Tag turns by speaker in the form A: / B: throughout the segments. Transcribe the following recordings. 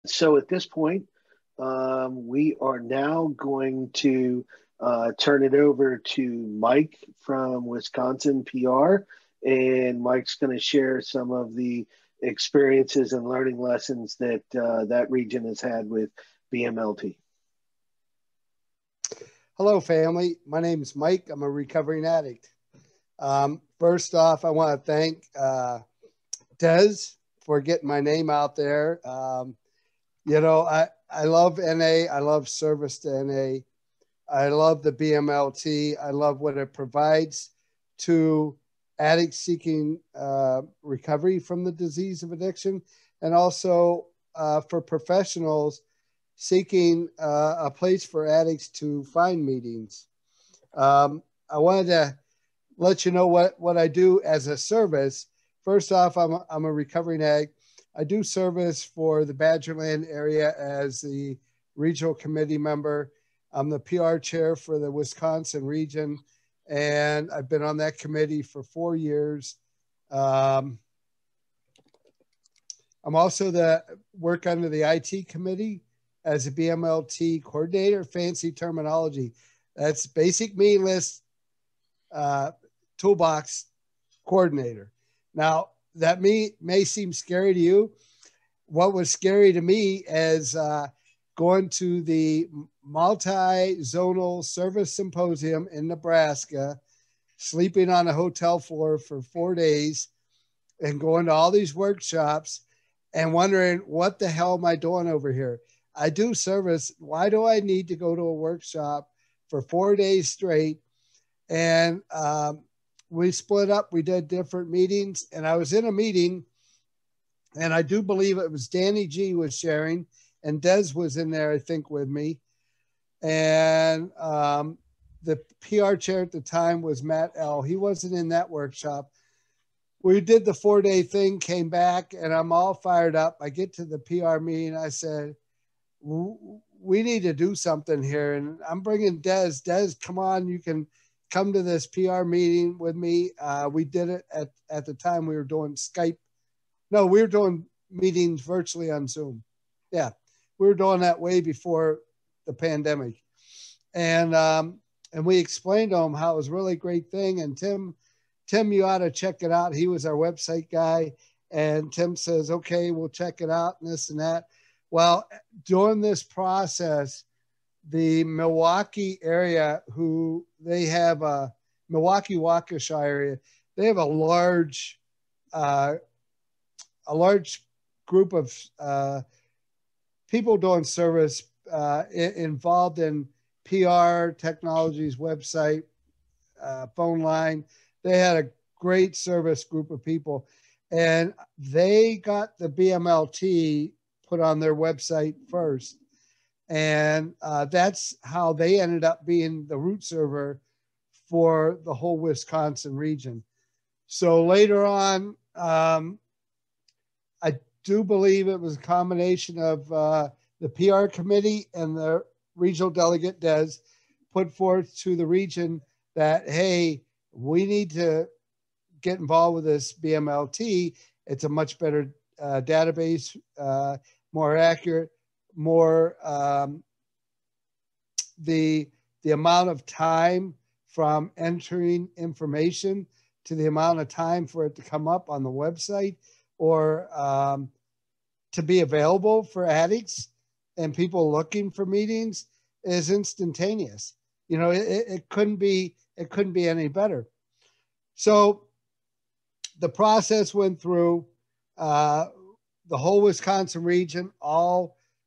A: So at this point, we are now going to turn it over to Mike from Wisconsin PR, and Mike's going to share some of the experiences and learning lessons that that region has had with BMLT.
B: Hello, family. My name is Mike. I'm a recovering addict. First off, I want to thank Des for getting my name out there. I love NA. I love service to NA. I love the BMLT. I love what it provides to addicts seeking recovery from the disease of addiction, and also for professionals seeking a place for addicts to find meetings. I wanted to let you know what I do as a service. First off, I'm a recovering addict. I do service for the Badgerland area as the regional committee member. I'm the PR chair for the Wisconsin region, and I've been on that committee for 4 years. I'm also the work under the IT committee as a BMLT coordinator. Fancy terminology. That's basic meaningless toolbox coordinator. Now, that may seem scary to you. What was scary to me is going to the multi-zonal service symposium in Nebraska, sleeping on a hotel floor for 4 days, and going to all these workshops and wondering, what the hell am I doing over here? I do service. Why do I need to go to a workshop for 4 days straight? And we split up. We did different meetings, and I was in a meeting, and I do believe it was Danny G was sharing, and Des was in there, I think, with me. And the PR chair at the time was Matt L. He wasn't in that workshop. We did the 4-day thing, came back, and I'm all fired up. I get to the PR meeting. I said, we need to do something here. And I'm bringing Des. Des, come on, you can come to this PR meeting with me. We did it at the time we were doing Skype. No, we were doing meetings virtually on Zoom. Yeah, we were doing that way before the pandemic. And we explained to him how it was a really great thing. And Tim, you ought to check it out. He was our website guy. And Tim says, okay, we'll check it out and this and that. Well, during this process, the Milwaukee area, who they have a Milwaukee Waukesha area, they have a large group of people doing service involved in PR technologies, website, phone line. They had a great service group of people, and they got the BMLT put on their website first. And that's how they ended up being the root server for the whole Wisconsin region. So later on, I do believe it was a combination of the PR committee and the regional delegate Des put forth to the region that, hey, we need to get involved with this BMLT. It's a much better database, more accurate, more the amount of time from entering information to the amount of time for it to come up on the website or to be available for addicts and people looking for meetings is instantaneous. You know, it couldn't be any better. So the process went through the whole Wisconsin region.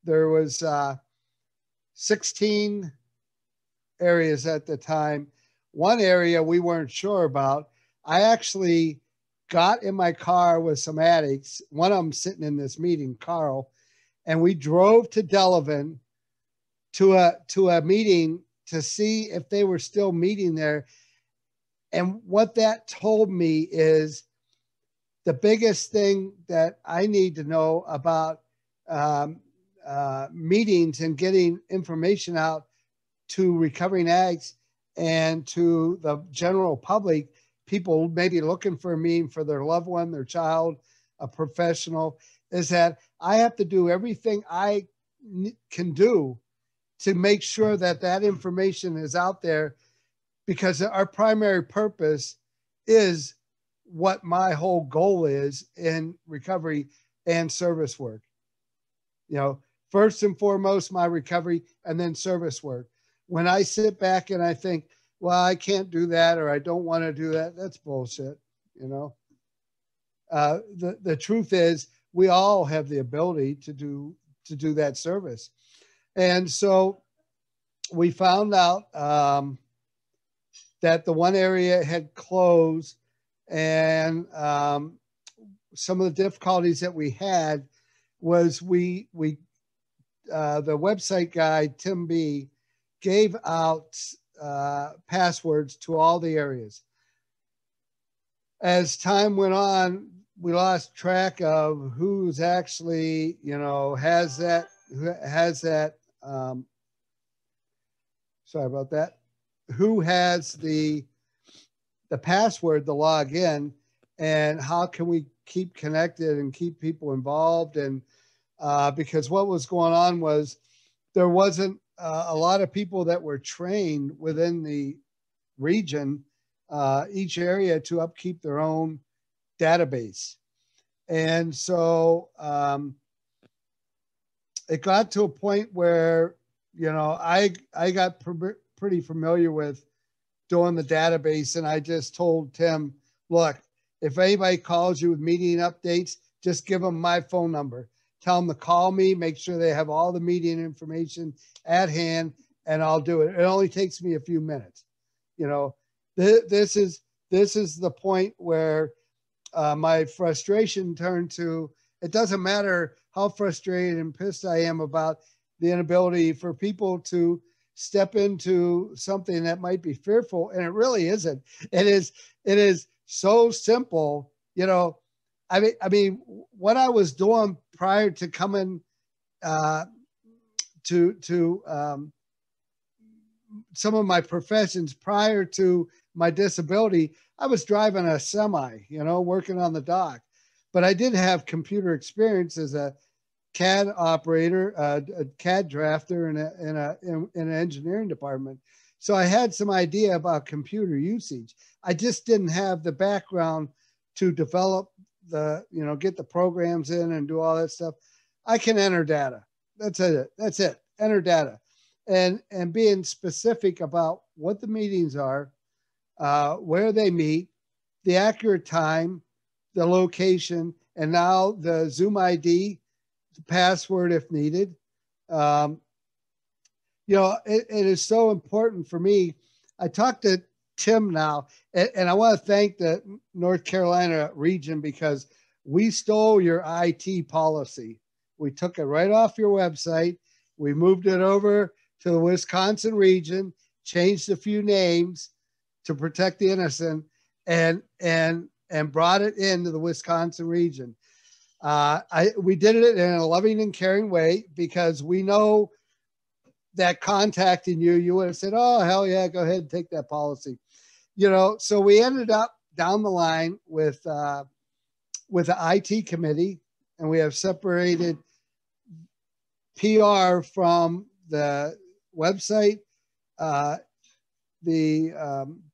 B: There was 16 areas at the time. One area we weren't sure about. I actually got in my car with some addicts, one of them sitting in this meeting, Carl, and we drove to Delavan to a meeting to see if they were still meeting there. And what that told me is the biggest thing that I need to know about meetings and getting information out to recovering addicts and to the general public, people maybe looking for a meeting for their loved one, their child, a professional, is that I have to do everything I can do to make sure that that information is out there, because our primary purpose is what my whole goal is in recovery and service work. You know, first and foremost, my recovery, and then service work. When I sit back and I think, well, I can't do that, or I don't want to do that, that's bullshit. You know, the truth is we all have the ability to do that service. And so we found out that the one area had closed, and some of the difficulties that we had was the website guy, Tim B, gave out passwords to all the areas. As time went on, we lost track of who's actually, you know, has that, sorry about that, who has the password to log in, and how can we keep connected and keep people involved. And because what was going on was there wasn't a lot of people that were trained within the region, each area, to upkeep their own database. And so it got to a point where, you know, I got pretty familiar with doing the database, and I just told Tim, look, if anybody calls you with meeting updates, just give them my phone number. Tell them to call me, make sure they have all the meeting information at hand, and I'll do it. It only takes me a few minutes. You know, this is the point where my frustration turned to, it doesn't matter how frustrated and pissed I am about the inability for people to step into something that might be fearful, and it really isn't. It is so simple. You know, I mean, what I was doing prior to coming to some of my professions, prior to my disability, I was driving a semi, you know, working on the dock, but I did have computer experience as a CAD operator, a CAD drafter in an engineering department. So I had some idea about computer usage. I just didn't have the background to develop get the programs in and do all that stuff. I can enter data. That's it. Enter data. And being specific about what the meetings are, where they meet, the accurate time, the location, and now the Zoom ID, the password if needed. You know, it is so important for me. I talked to Tim now, and I want to thank the North Carolina region, because we stole your IT policy. We took it right off your website. We moved it over to the Wisconsin region, changed a few names to protect the innocent, and brought it into the Wisconsin region. We did it in a loving and caring way, because we know that contacting you would have said, oh, hell yeah, go ahead and take that policy. You know, so we ended up down the line with the IT committee, and we have separated PR from the website, the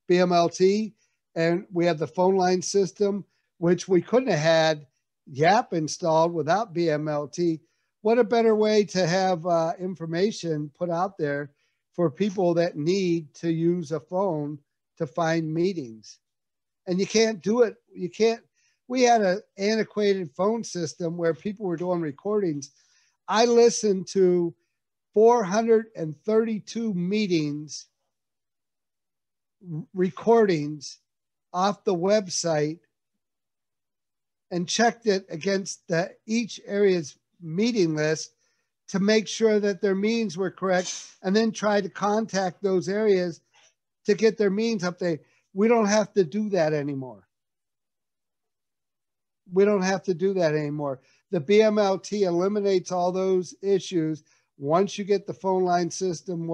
B: BMLT, and we have the phone line system, which we couldn't have had YAP installed without BMLT. What a better way to have information put out there for people that need to use a phone to find meetings. And you can't do it. We had an antiquated phone system where people were doing recordings. I listened to 432 meetings, recordings off the website, and checked it against each area's meeting list to make sure that their meetings were correct, and then try to contact those areas to get their meetings updated. We don't have to do that anymore. We don't have to do that anymore. The BMLT eliminates all those issues once you get the phone line system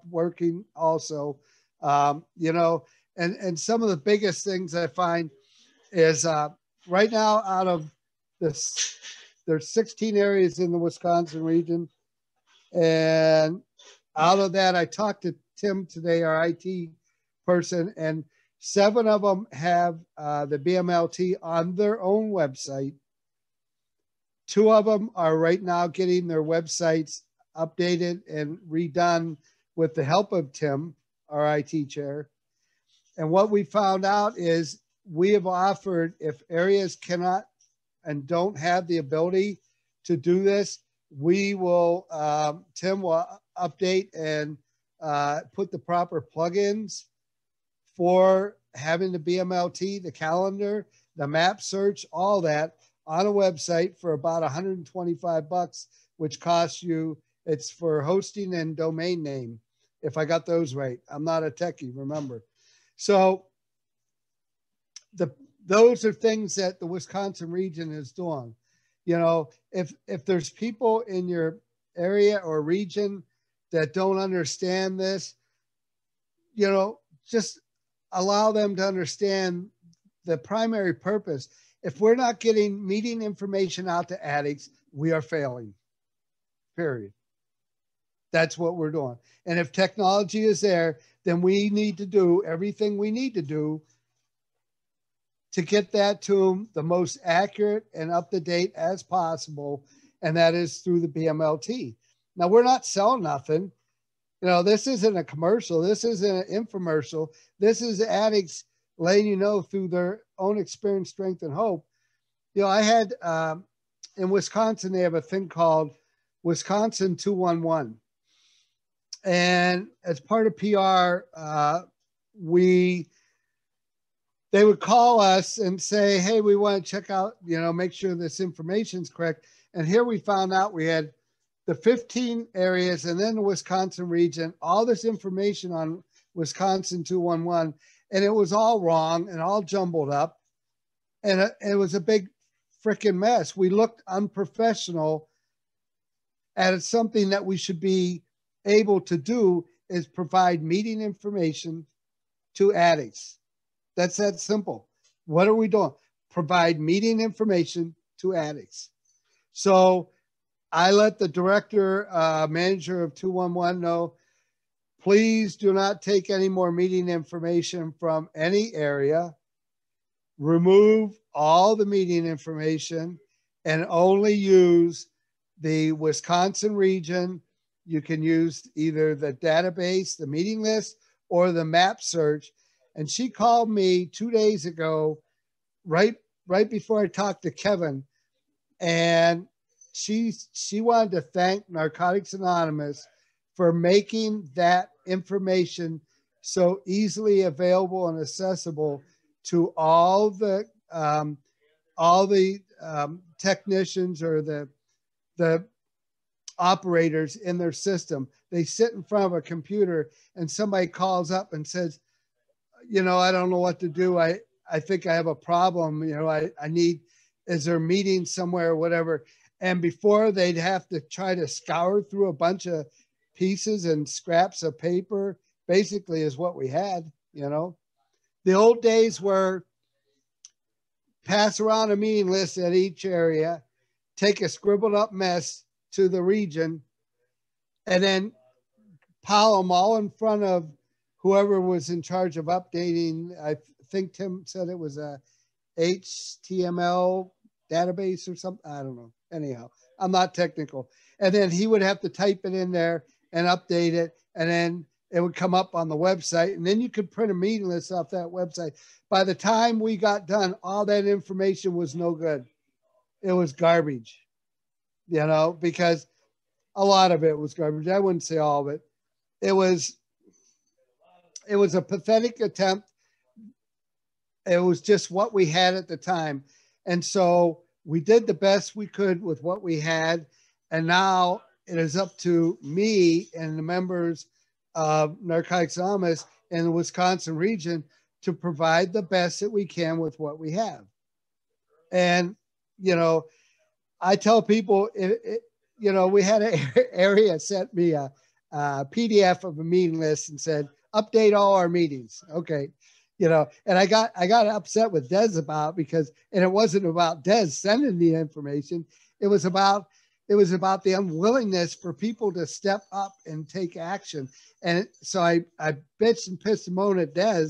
B: working also. You know, and some of the biggest things I find is right now, out of there's 16 areas in the Wisconsin region. And out of that, I talked to Tim today, our IT person, and 7 of them have the BMLT on their own website. 2 of them are right now getting their websites updated and redone with the help of Tim, our IT chair. And what we found out is we have offered, if areas cannot and don't have the ability to do this, we will, Tim will update and put the proper plugins for having the BMLT, the calendar, the map search, all that on a website for about $125, which costs you, it's for hosting and domain name, if I got those right. I'm not a techie, remember. So those are things that the Wisconsin region is doing. You know, if there's people in your area or region that don't understand this, you know, just allow them to understand the primary purpose. If we're not getting meeting information out to addicts, we are failing, period. That's what we're doing. And if technology is there, then we need to do everything we need to do to get that to them the most accurate and up to date as possible. And that is through the BMLT. Now, we're not selling nothing. You know, this isn't a commercial. This isn't an infomercial. This is addicts letting you know through their own experience, strength, and hope. You know, I had in Wisconsin, they have a thing called Wisconsin 211. And as part of PR, they would call us and say, hey, we want to check out, you know, make sure this information is correct. And here we found out we had the 15 areas and then the Wisconsin region, all this information on Wisconsin 211, and it was all wrong and all jumbled up. And it was a big freaking mess. We looked unprofessional at something that we should be able to do is provide meeting information to addicts. That's that simple. What are we doing? Provide meeting information to addicts. So I let the director, manager of 211 know, please do not take any more meeting information from any area. Remove all the meeting information and only use the Wisconsin region. You can use either the database, the meeting list, or the map search. And she called me 2 days ago, right before I talked to Kevin. And she wanted to thank Narcotics Anonymous for making that information so easily available and accessible to all the technicians or the operators in their system. They sit in front of a computer and somebody calls up and says, you know, I don't know what to do. I think I have a problem. You know, I need, is there a meeting somewhere or whatever? And before they'd have to try to scour through a bunch of pieces and scraps of paper, basically is what we had, you know. The old days were pass around a meeting list at each area, take a scribbled up mess to the region, and then pile them all in front of whoever was in charge of updating. I think Tim said it was a HTML database or something. I don't know. Anyhow, I'm not technical. And then he would have to type it in there and update it. And then it would come up on the website. And then you could print a meeting list off that website. By the time we got done, all that information was no good. It was garbage, you know, because a lot of it was garbage. I wouldn't say all of it. It was a pathetic attempt. It was just what we had at the time. And so we did the best we could with what we had. And now it is up to me and the members of Narcotics Anonymous in the Wisconsin region to provide the best that we can with what we have. And, you know, I tell people, you know, we had an area sent me a PDF of a meeting list and said, update all our meetings. Okay. And I got upset with Des about because, and it wasn't about Des sending the information. It was about the unwillingness for people to step up and take action. And so I bitched and pissed and moaned at Des.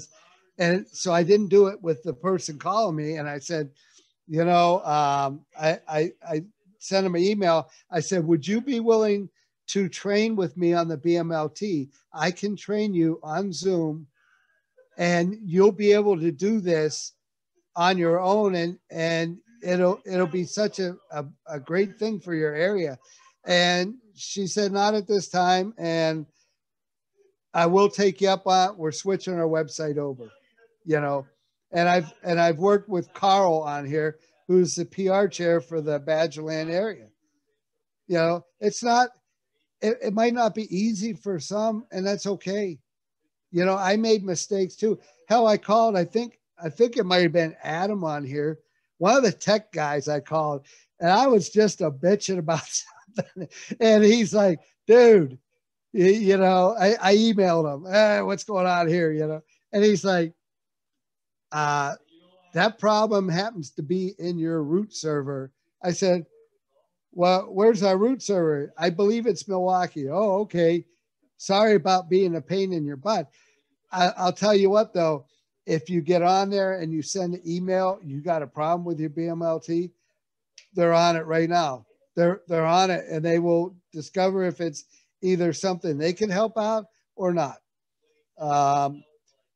B: And so I didn't do it with the person calling me. And I said, I sent him an email. I said, would you be willing to train with me on the BMLT? I can train you on Zoom and you'll be able to do this on your own. And it'll be such a great thing for your area. And she said, not at this time. And I will take you up on it. We're switching our website over, and I've worked with Carl on here, who's the PR chair for the Badgerland area. It's not, it might not be easy for some, and that's okay. I made mistakes too. Hell, I called, I think it might have been Adam on here, one of the tech guys I called, and I was just a bitching about something. And he's like, dude, I emailed him, hey, what's going on here, and he's like, that problem happens to be in your root server. I said, well, where's our root server? I believe it's Milwaukee. Oh, okay. Sorry about being a pain in your butt. I'll tell you what, though, if you get on there and you send an email, you got a problem with your BMLT, they're on it right now. They're on it, and they will discover if it's either something they can help out or not.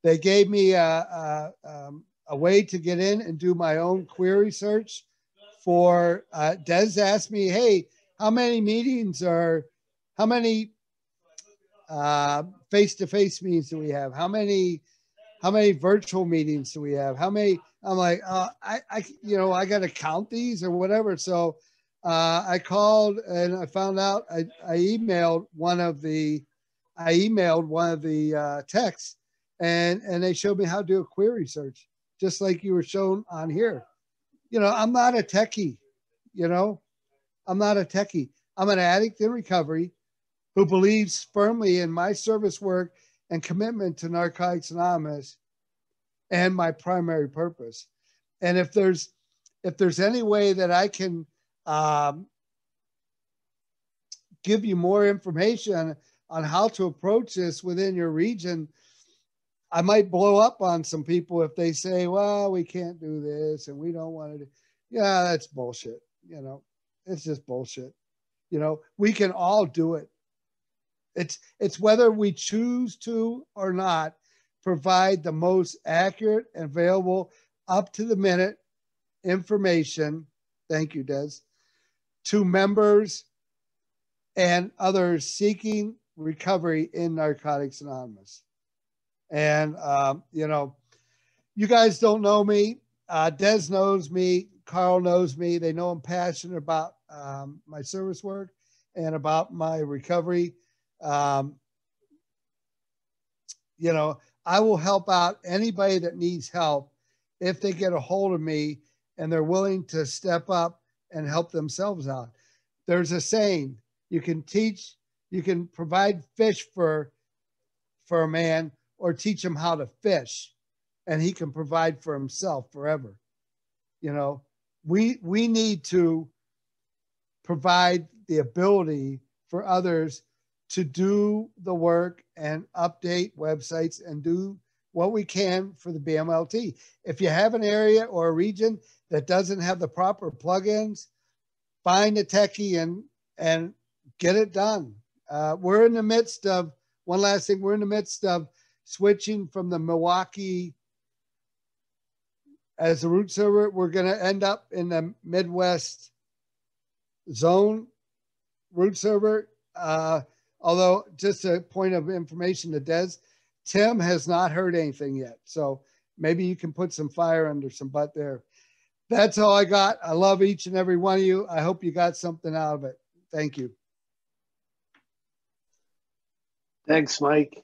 B: They gave me a way to get in and do my own query search for, Des asked me, hey, how many face-to-face meetings do we have? How many virtual meetings do we have? How many? I'm like, I got to count these or whatever. So I called and I found out. I emailed one of the texts, and they showed me how to do a query search, just like you were shown on here. I'm not a techie. I'm not a techie. I'm an addict in recovery who believes firmly in my service work and commitment to Narcotics Anonymous and my primary purpose. And if there's any way that I can give you more information on how to approach this within your region, I might blow up on some people if they say, well, we can't do this and we don't want to do. Yeah, that's bullshit. It's just bullshit. We can all do it. It's whether we choose to or not provide the most accurate and available up to the minute information. Thank you, Des, to members and others seeking recovery in Narcotics Anonymous. And, you guys don't know me. Des knows me. Carl knows me. They know I'm passionate about my service work and about my recovery. I will help out anybody that needs help if they get a hold of me and they're willing to step up and help themselves out. There's a saying, you can provide fish for a man, or teach him how to fish, and he can provide for himself forever. We need to provide the ability for others to do the work and update websites and do what we can for the BMLT. If you have an area or a region that doesn't have the proper plugins, find a techie and get it done. We're in the midst of, one last thing, we're in the midst of switching from the Milwaukee as the root server. We're going to end up in the Midwest zone root server. Although, just a point of information to Des, Tim has not heard anything yet. So maybe you can put some fire under some butt there. That's all I got. I love each and every one of you. I hope you got something out of it. Thank you.
A: Thanks, Mike.